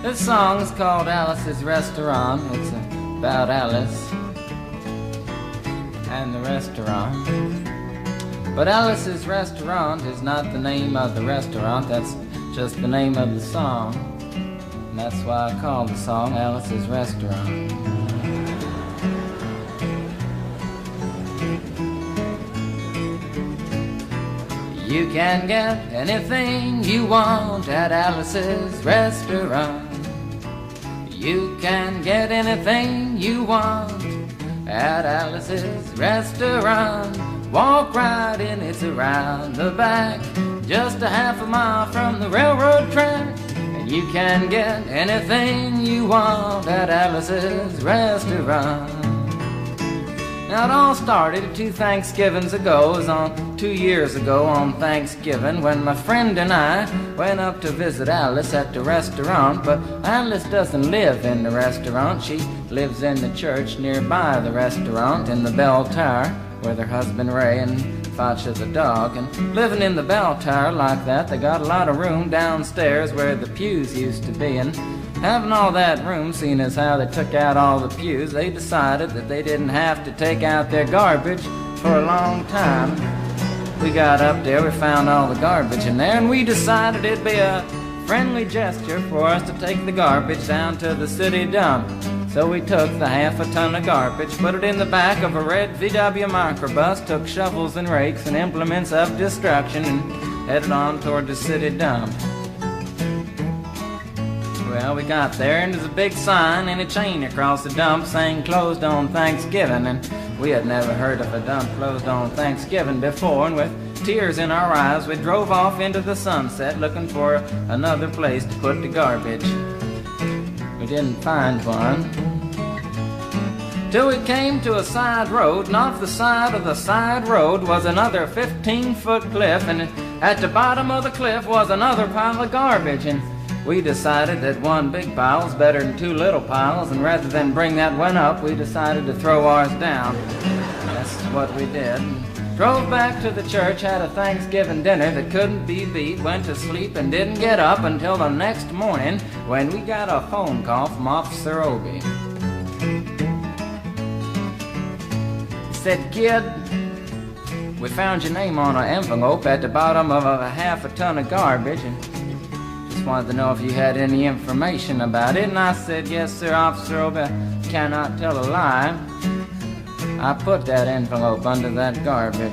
This song is called Alice's Restaurant. It's about Alice and the restaurant. But Alice's Restaurant is not the name of the restaurant, that's just the name of the song. And that's why I call the song Alice's Restaurant. You can get anything you want at Alice's Restaurant. You can get anything you want at Alice's Restaurant. Walk right in, it's around the back, just a half a mile from the railroad track. And you can get anything you want at Alice's Restaurant. Now it all started 2 Thanksgivings ago. It was on 2 years ago on Thanksgiving when my friend and I went up to visit Alice at the restaurant. But Alice doesn't live in the restaurant. She lives in the church nearby the restaurant in the bell tower with her husband Ray and Facha the dog. And living in the bell tower like that, they got a lot of room downstairs where the pews used to be. And having all that room, seeing as how they took out all the pews, they decided that they didn't have to take out their garbage for a long time. We got up there, we found all the garbage in there, and we decided it'd be a friendly gesture for us to take the garbage down to the city dump. So we took the half a ton of garbage, put it in the back of a red VW microbus, took shovels and rakes and implements of destruction, and headed on toward the city dump. Well, we got there, and there's a big sign and a chain across the dump saying closed on Thanksgiving, and we had never heard of a dump closed on Thanksgiving before, and with tears in our eyes we drove off into the sunset looking for another place to put the garbage. We didn't find one till we came to a side road, and off the side of the side road was another 15-foot cliff, and at the bottom of the cliff was another pile of garbage. And we decided that one big pile was better than 2 little piles, and rather than bring that one up, we decided to throw ours down. That's what we did. Drove back to the church, had a Thanksgiving dinner that couldn't be beat, went to sleep and didn't get up until the next morning when we got a phone call from Officer Obie. He said, "Kid, we found your name on an envelope at the bottom of a half a ton of garbage, and just wanted to know if you had any information about it." And I said, "Yes, sir, Officer Obie, I cannot tell a lie. I put that envelope under that garbage."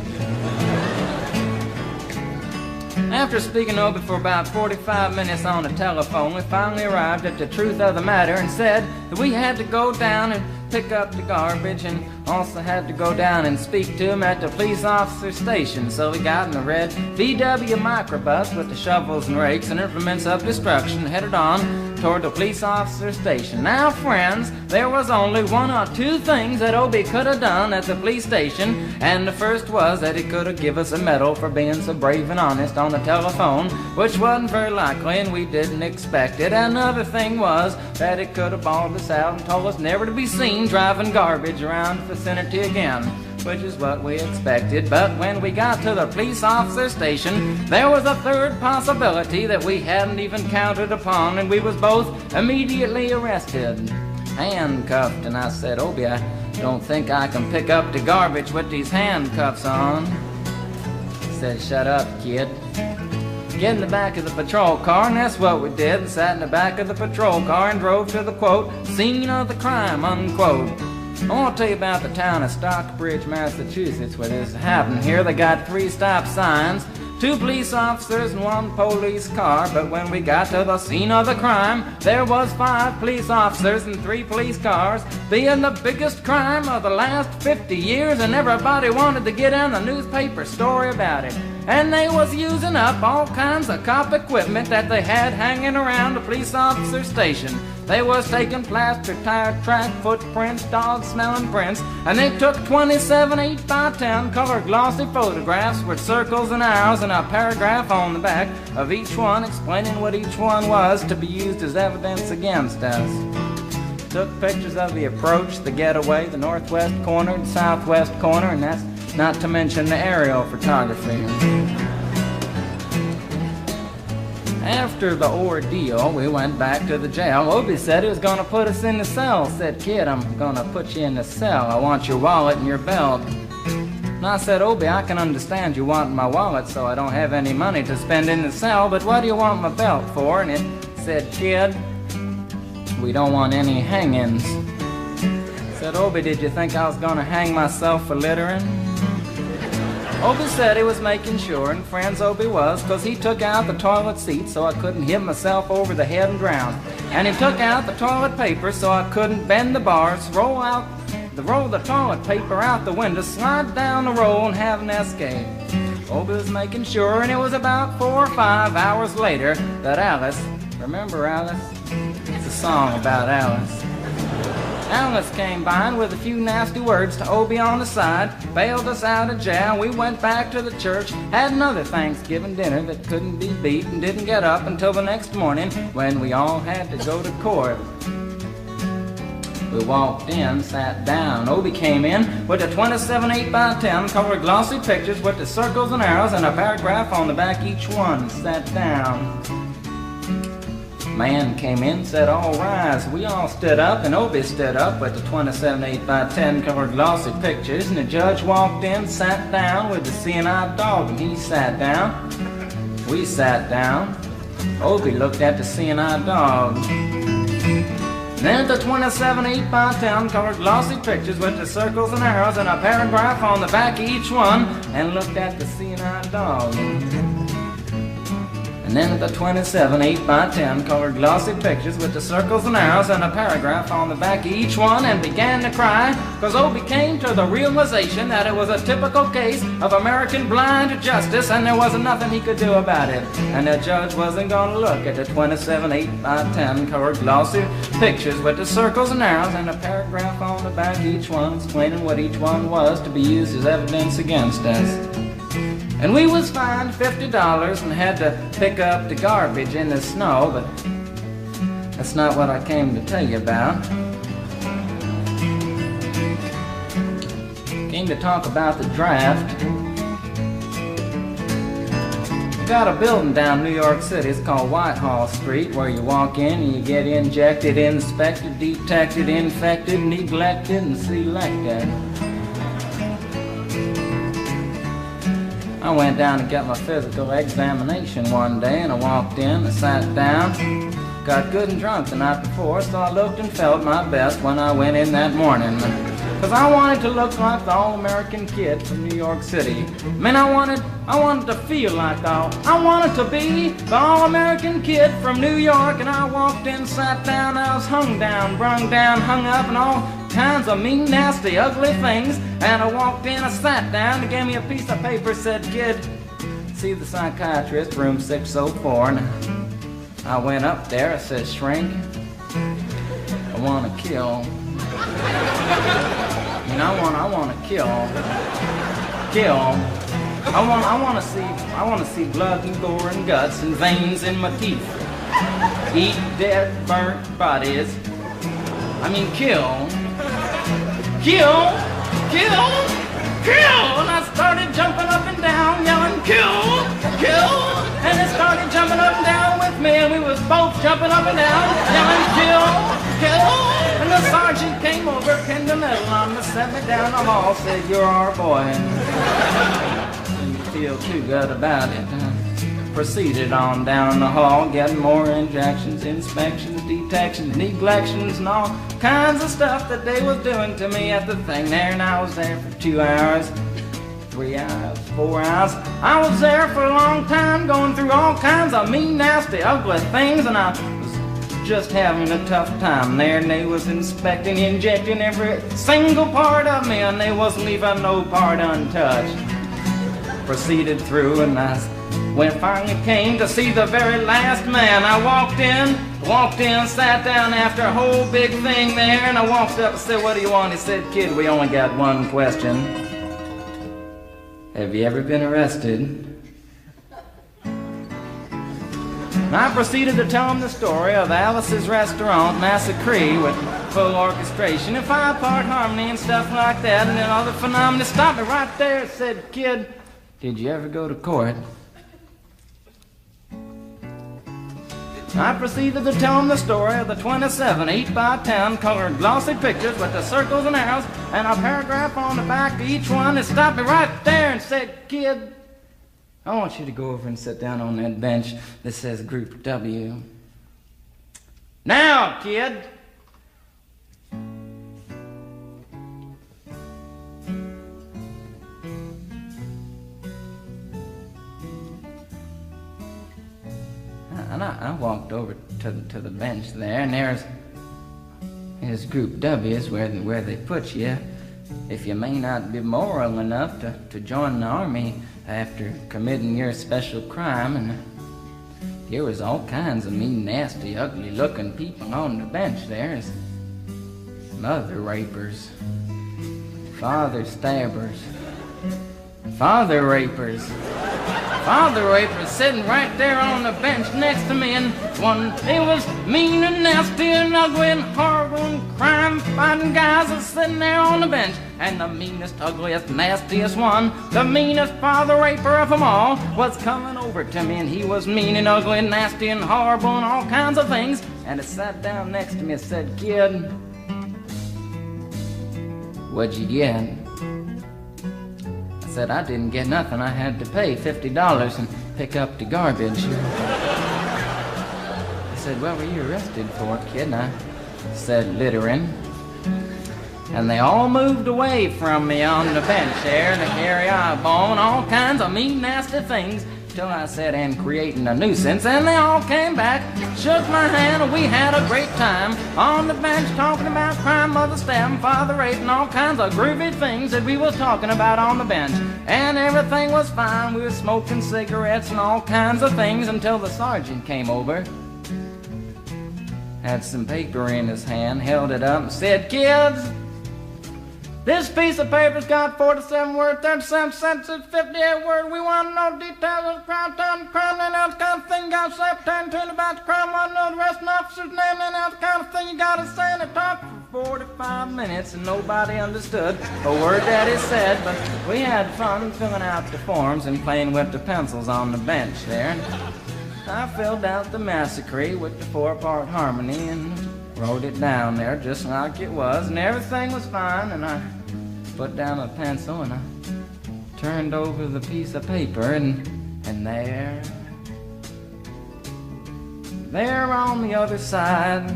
After speaking to Obie for about 45 minutes on the telephone, we finally arrived at the truth of the matter and said that we had to go down and pick up the garbage, and also had to go down and speak to him at the police officer station. So we got in a red VW microbus with the shovels and rakes and implements of destruction, headed on toward the police officer station. Now, friends, there was only 1 or 2 things that Obie could have done at the police station, and the first was that he could have given us a medal for being so brave and honest on the telephone, which wasn't very likely and we didn't expect it. Another thing was that he could have bawled us out and told us never to be seen driving garbage around the vicinity again, which is what we expected. But when we got to the police officer station, there was a third possibility that we hadn't even counted upon, and we was both immediately arrested, handcuffed. And I said, "Obie, I don't think I can pick up the garbage with these handcuffs on." He said, "Shut up, kid. Get in the back of the patrol car," and that's what we did, and sat in the back of the patrol car and drove to the, quote, "scene of the crime," unquote. I want to tell you about the town of Stockbridge, Massachusetts, where this happened. Here they got 3 stop signs, 2 police officers and 1 police car. But when we got to the scene of the crime, there was 5 police officers and 3 police cars, being the biggest crime of the last 50 years, and everybody wanted to get in the newspaper story about it. And they was using up all kinds of cop equipment that they had hanging around the police officer station. They was taking plaster, tire track, footprints, dog-smelling prints, and they took 27 8x10 color glossy photographs with circles and arrows and a paragraph on the back of each one explaining what each one was to be used as evidence against us. Took pictures of the approach, the getaway, the northwest corner, the southwest corner, and that's not to mention the aerial photography. After the ordeal, we went back to the jail. Obie said he was going to put us in the cell. Said, "Kid, I'm going to put you in the cell. I want your wallet and your belt." And I said, "Obie, I can understand you want my wallet so I don't have any money to spend in the cell, but what do you want my belt for?" And it said, "Kid, we don't want any hangings." I said, "Obie, did you think I was going to hang myself for littering?" Obie said he was making sure, and friends Obie was, 'cause he took out the toilet seat so I couldn't hit myself over the head and drown. And he took out the toilet paper so I couldn't bend the bars, roll the toilet paper out the window, slide down the roll and have an escape. Obie was making sure, and it was about 4 or 5 hours later that Alice, remember Alice? It's a song about Alice. Alice came by and with a few nasty words to Obie on the side, bailed us out of jail. We went back to the church, had another Thanksgiving dinner that couldn't be beat, and didn't get up until the next morning when we all had to go to court. We walked in, sat down. Obie came in with the 27 8x10 colored glossy pictures with the circles and arrows and a paragraph on the back each one. Sat down. Man came in, said, "All rise." We all stood up, and Obie stood up with the 27 8x10 colored glossy pictures, and the judge walked in, sat down with the seeing-eyed dog, and he sat down. We sat down. Obie looked at the seeing-eyed dog. Then the 27 8x10 colored glossy pictures with the circles and arrows and a paragraph on the back of each one, and looked at the seeing-eyed dog. And then the 27 8x10 colored glossy pictures with the circles and arrows and a paragraph on the back of each one, and began to cry, 'cause Obie came to the realization that it was a typical case of American blind justice, and there wasn't nothing he could do about it. And the judge wasn't going to look at the 27 8x10 colored glossy pictures with the circles and arrows and a paragraph on the back of each one, explaining what each one was to be used as evidence against us. And we was fined $50 and had to pick up the garbage in the snow, but that's not what I came to tell you about. Came to talk about the draft. We got a building down New York City. It's called Whitehall Street, where you walk in and you get injected, inspected, detected, infected, neglected, and selected. I went down to get my physical examination one day, and I walked in, I sat down, got good and drunk the night before, so I looked and felt my best when I went in that morning. 'Cause I wanted to look like the all-American kid from New York City. I mean, I wanted to feel like I wanted to be the all-American kid from New York, and I walked in, sat down, I was hung down, brung down, hung up, and all kinds of mean, nasty, ugly things. And I walked in, I sat down, they gave me a piece of paper, said, "Kid, see the psychiatrist, room 604. And I went up there, I said, "Shrink, I want to kill." I mean, I want to kill. I want to see blood and gore and guts and veins in my teeth. Eat dead, burnt bodies. I mean, kill. And I started jumping up and down, yelling, "Kill! Kill!" And it started jumping up and down with me, and we was both jumping up and down, yelling, "Kill! Kill!" And the sergeant came over, pinned the medal on me, set me down the hall, said, "You're our boy." Didn't feel too good about it. Proceeded on down the hall, getting more injections, inspections, detections, neglections, and all kinds of stuff that they was doing to me at the thing there. And I was there for 2 hours, 3 hours, 4 hours. I was there for a long time, going through all kinds of mean, nasty, ugly things, and I was just having a tough time there. And they was inspecting, injecting every single part of me, and they wasn't leaving no part untouched. Proceeded through, and when it finally came to see the very last man, I walked in, sat down after a whole big thing there, and I walked up and said, "What do you want?" He said, "Kid, we only got one question. Have you ever been arrested?" And I proceeded to tell him the story of Alice's Restaurant Massacre with full orchestration and 5-part harmony and stuff like that, and then other phenomena. Stopped me right there and said, "Kid, did you ever go to court?" I proceeded to tell him the story of the 27 8x10 colored glossy pictures with the circles and arrows and a paragraph on the back of each one. He stopped me right there and said, "Kid, I want you to go over and sit down on that bench that says Group W. Now, kid." And I walked over to the bench there, and there's Group W is where they put you if you may not be moral enough to join the army after committing your special crime. And there was all kinds of mean, nasty, ugly-looking people on the bench there. Mother rapers, father stabbers, father rapers sitting right there on the bench next to me, and they was mean and nasty and ugly and horrible and crime-fighting guys are sitting there on the bench. And the meanest, ugliest, nastiest one, the meanest father raper of them all, was coming over to me, and he was mean and ugly and nasty and horrible and all kinds of things. And he sat down next to me and said, "Kid, what'd you get?" I said, "I didn't get nothing. I had to pay $50 and pick up the garbage." He said, "What were you arrested for, kid?" And I said, "Littering." And they all moved away from me on the bench there to carry eyeball and all kinds of mean, nasty things, till I said, "And creating a nuisance." And they all came back, shook my hand, and we had a great time on the bench talking about crime, mother stabbing, father raping, all kinds of groovy things that we was talking about on the bench. And everything was fine. We were smoking cigarettes and all kinds of things until the sergeant came over, had some paper in his hand, held it up and said, "Kids, this piece of paper's got 47 words, 37 sentences, 58 words. We want to know details of the crime, time, crime, and that kind of thing. You got to say up about the crime, want to know the rest of the officer's name, and that kind of thing. You got to say." And it talked for 45 minutes, and nobody understood a word that he said, but we had fun filling out the forms and playing with the pencils on the bench there. And I filled out the massacre with the 4-part harmony and wrote it down there just like it was, and everything was fine. And I put down a pencil and I turned over the piece of paper, and there on the other side,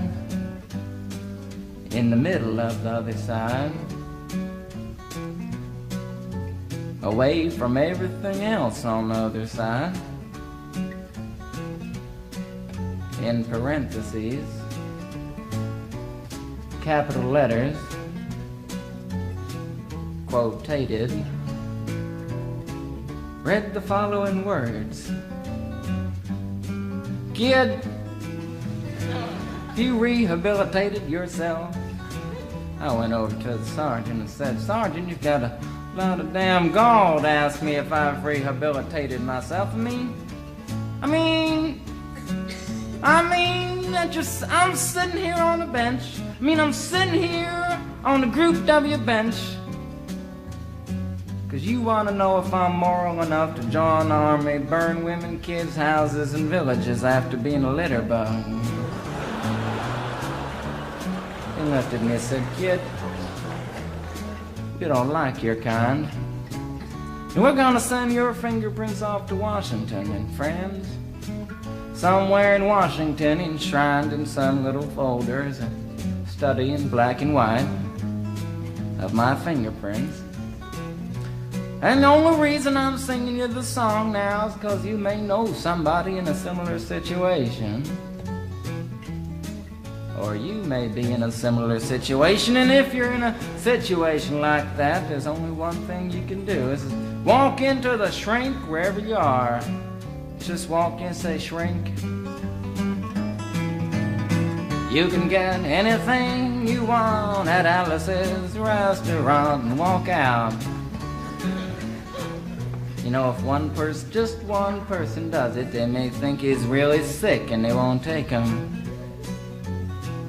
in the middle of the other side, away from everything else on the other side, in parentheses, capital letters, quotated, read the following words: "Kid, you rehabilitated yourself." I went over to the sergeant and said, "Sergeant, you've got a lot of damn gall to ask me if I've rehabilitated myself. I'm sitting here on the bench. I'm sitting here on the Group W bench because you want to know if I'm moral enough to join the army, burn women, kids' houses, and villages after being a litter bug." He looked at me and said, "Kid, you don't like your kind, and we're going to send your fingerprints off to Washington, and friends, somewhere in Washington, enshrined in some little folders, a study in black and white of my fingerprints. And the only reason I'm singing you the song now is because you may know somebody in a similar situation. Or you may be in a similar situation, and if you're in a situation like that, there's only one thing you can do, is walk into the shrink wherever you are. Just walk in and say, 'Shrink, you can get anything you want at Alice's restaurant,' and walk out. You know, if just one person does it, they may think he's really sick and they won't take him.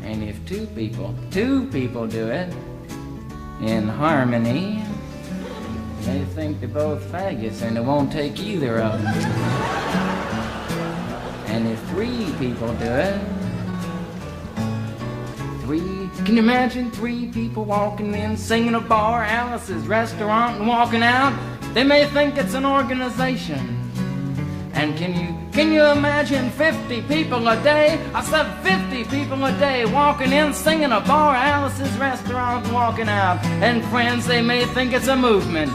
And if two people do it in harmony, they think they're both faggots and they won't take either of them. And if 3 people do it, 3, can you imagine 3 people walking in, singing a bar, Alice's restaurant, and walking out? They may think it's an organization. And can you imagine 50 people a day? I said 50 people a day walking in, singing a bar, Alice's restaurant, and walking out. And friends, they may think it's a movement.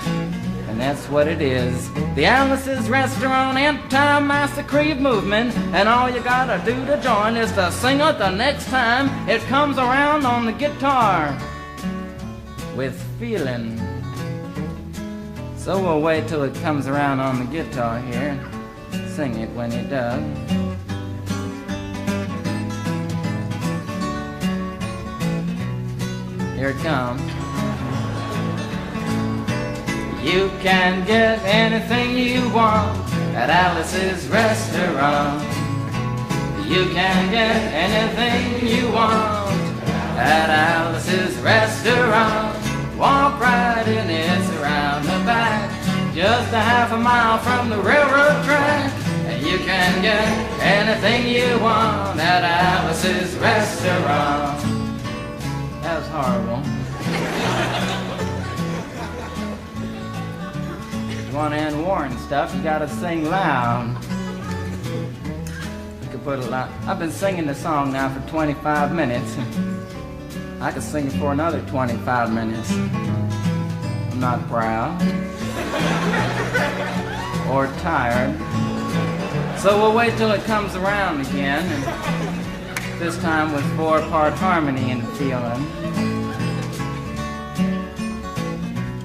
And that's what it is. The Alice's Restaurant Anti-Massacre movement. And all you gotta do to join is to sing it the next time it comes around on the guitar with feeling. So we'll wait till it comes around on the guitar here. Sing it when it does. Here it comes. You can get anything you want at Alice's Restaurant. You can get anything you want at Alice's Restaurant. Walk right in, it's around the back, just a half a mile from the railroad track. And you can get anything you want at Alice's Restaurant. That was horrible. If you want to end war and stuff, you gotta sing loud. You could put a lot. I've been singing the song now for 25 minutes. I could sing it for another 25 minutes. I'm not proud or tired. So we'll wait till it comes around again, and this time with 4-part harmony and feeling.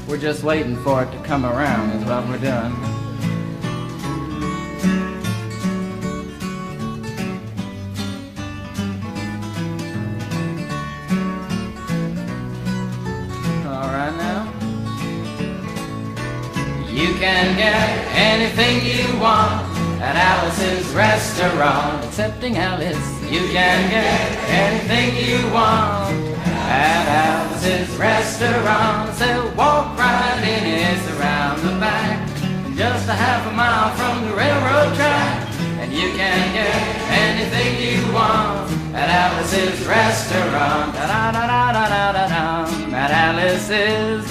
We're just waiting for it to come around is what we're doing. All right now. You can get anything you want at Alice's Restaurant. Excepting Alice, you can get anything you want at Alice's Restaurant. So walk right in, it's around the back, just a half a mile from the railroad track. And you can get anything you want at Alice's Restaurant. Da da da da da da da. At Alice's